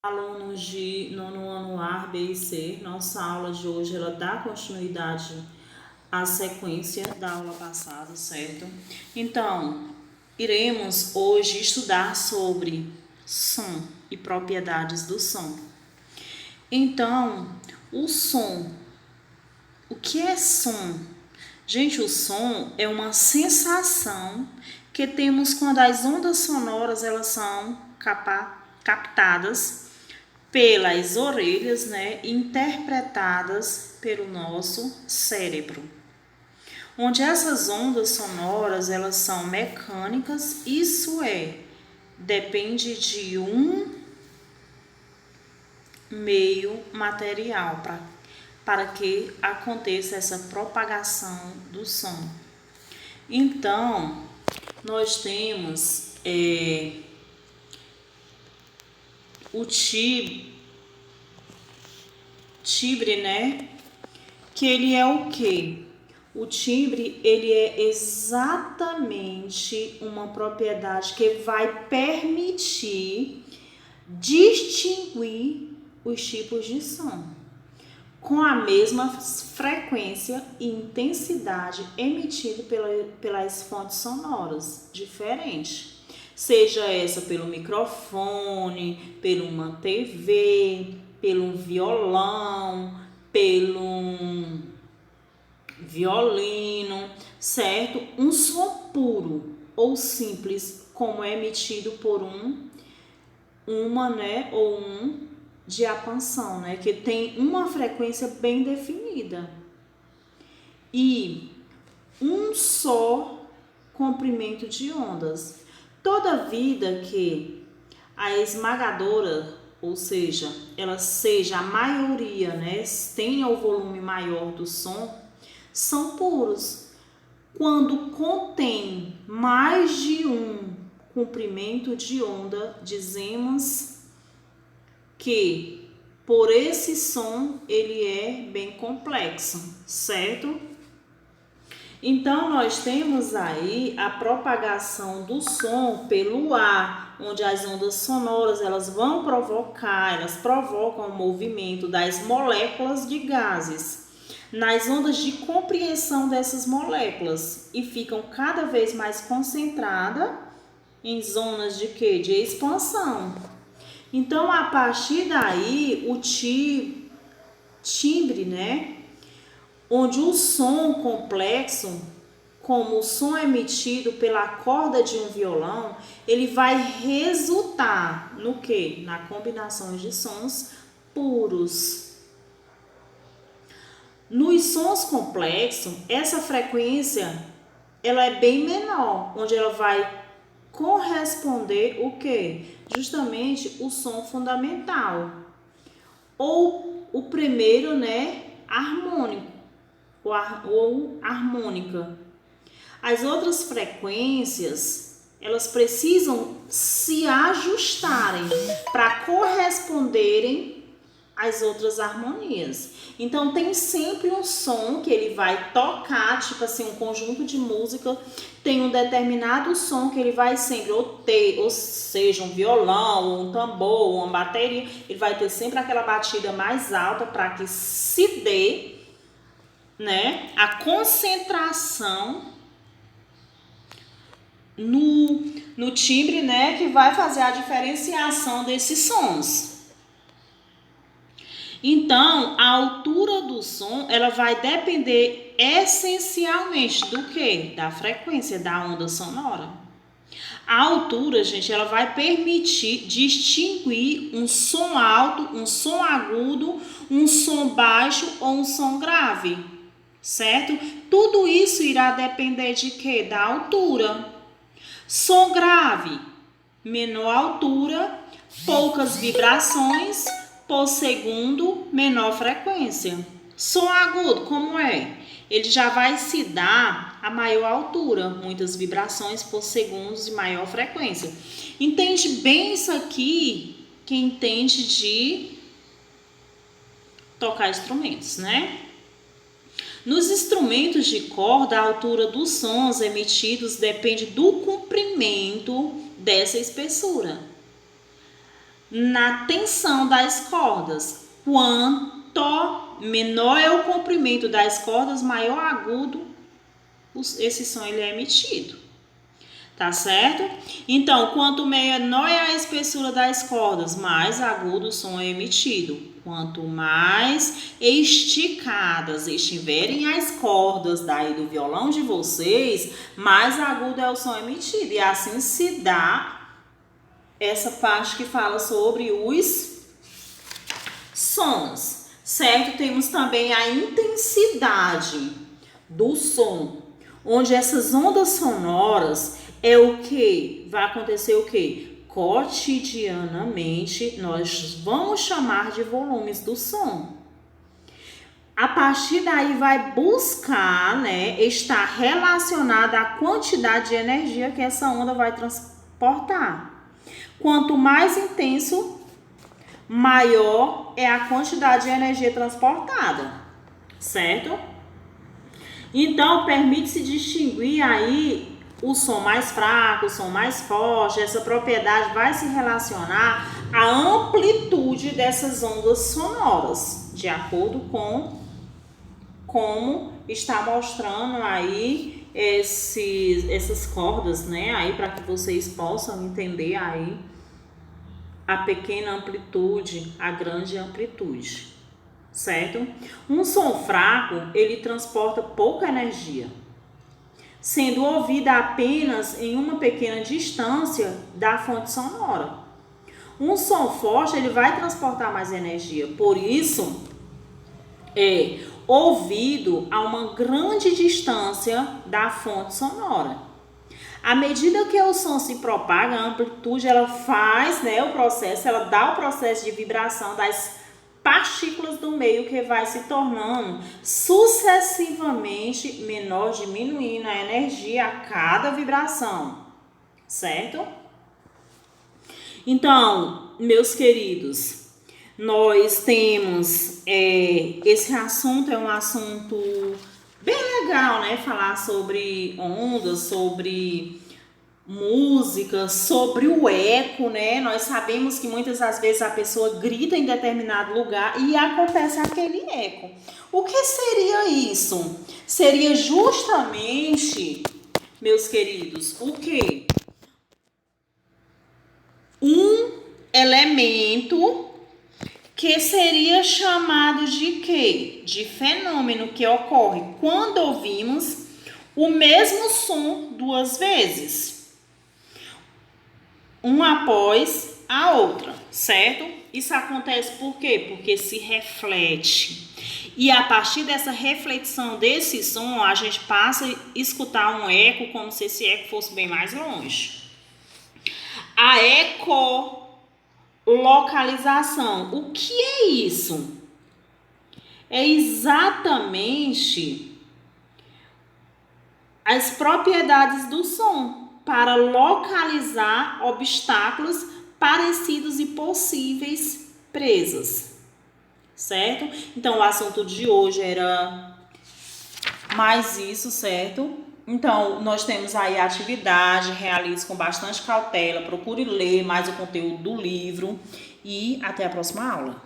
Alunos de nono ano A, B e C, nossa aula de hoje ela dá continuidade à sequência da aula passada, certo? Então, iremos hoje estudar sobre som e propriedades do som. Então, o que é som? Gente, o som é uma sensação que temos quando as ondas sonoras elas são captadas pelas orelhas, né, interpretadas pelo nosso cérebro. Onde essas ondas sonoras, elas são mecânicas, isso depende de um meio material para que aconteça essa propagação do som. Então, nós temos o timbre, né? Que ele é o quê? O timbre, ele é exatamente uma propriedade que vai permitir distinguir os tipos de som com a mesma frequência e intensidade emitida pelas fontes sonoras diferentes. Seja essa pelo microfone, pelo uma TV, pelo violão, pelo violino, certo? Um som puro ou simples, como é emitido por um diapasão, né? Que tem uma frequência bem definida. E um só comprimento de ondas. Toda vida que a esmagadora, ou seja, ela seja a maioria, né, tenha o volume maior do som, são puros. Quando contém mais de um comprimento de onda, dizemos que por esse som ele é bem complexo, certo? Então, nós temos aí a propagação do som pelo ar, onde as ondas sonoras elas provocam o movimento das moléculas de gases nas ondas de compreensão dessas moléculas e ficam cada vez mais concentradas em zonas de quê? De expansão. Então, a partir daí, o timbre, né? Onde o som complexo, como o som emitido pela corda de um violão, ele vai resultar no quê? Na combinação de sons puros. Nos sons complexos, essa frequência ela é bem menor, onde ela vai corresponder o quê? Justamente o som fundamental. Ou o primeiro, né, harmônico. Ou harmônica. As outras frequências, elas precisam se ajustarem para corresponderem às outras harmonias. Então, tem sempre um som que ele vai tocar, tipo assim, um conjunto de música, tem um determinado som que ele vai sempre ou seja, um violão, um tambor, uma bateria, ele vai ter sempre aquela batida mais alta para que se dê, né, a concentração no timbre, né, que vai fazer a diferenciação desses sons. Então, a altura do som, ela vai depender essencialmente do quê? Da frequência da onda sonora. A altura, gente, ela vai permitir distinguir um som alto, um som agudo, um som baixo ou um som grave, certo? Tudo isso irá depender de quê? Da altura. Som grave, menor altura, poucas vibrações por segundo, menor frequência. Som agudo, como é? Ele já vai se dar a maior altura, muitas vibrações por segundos e maior frequência. Entende bem isso aqui quem entende de tocar instrumentos, né? Nos instrumentos de corda, a altura dos sons emitidos depende do comprimento dessa espessura. na tensão das cordas. Quanto menor é o comprimento das cordas, maior agudo esse som ele é emitido. Tá certo? Então, quanto menor é a espessura das cordas, mais agudo o som é emitido. Quanto mais esticadas estiverem as cordas daí do violão de vocês, mais agudo é o som emitido. E assim se dá essa parte que fala sobre os sons, certo? Temos também a intensidade do som, onde essas ondas sonoras é o que? Vai acontecer o que? Cotidianamente, nós vamos chamar de volumes do som. A partir daí vai buscar, né, estar relacionada à quantidade de energia que essa onda vai transportar. Quanto mais intenso, maior é a quantidade de energia transportada, certo? Então, permite-se distinguir aí o som mais fraco, o som mais forte. Essa propriedade vai se relacionar à amplitude dessas ondas sonoras, de acordo com como está mostrando aí essas cordas, né? Aí para que vocês possam entender aí a pequena amplitude, a grande amplitude, certo? Um som fraco, ele transporta pouca energia, sendo ouvida apenas em uma pequena distância da fonte sonora. Um som forte, ele vai transportar mais energia, por isso é ouvido a uma grande distância da fonte sonora. À medida que o som se propaga, a amplitude ela faz, né, o processo, ela dá o processo de vibração das partículas do meio, que vai se tornando sucessivamente menor, diminuindo a energia a cada vibração, certo? Então, meus queridos, nós temos esse assunto, é um assunto bem legal, né? Falar sobre ondas, sobre música, sobre o eco, né? Nós sabemos que muitas das vezes a pessoa grita em determinado lugar e acontece aquele eco. O que seria isso? Seria justamente, meus queridos, o quê? Um elemento que seria chamado de quê? De fenômeno que ocorre quando ouvimos o mesmo som duas vezes, uma após a outra, certo? Isso acontece por quê? Porque se reflete. E a partir dessa reflexão desse som, a gente passa a escutar um eco como se esse eco fosse bem mais longe. A ecolocalização. O que é isso? É exatamente as propriedades do som para localizar obstáculos parecidos e possíveis presas, certo? Então, o assunto de hoje era mais isso, certo? Então, nós temos aí a atividade, realize com bastante cautela, procure ler mais o conteúdo do livro e até a próxima aula.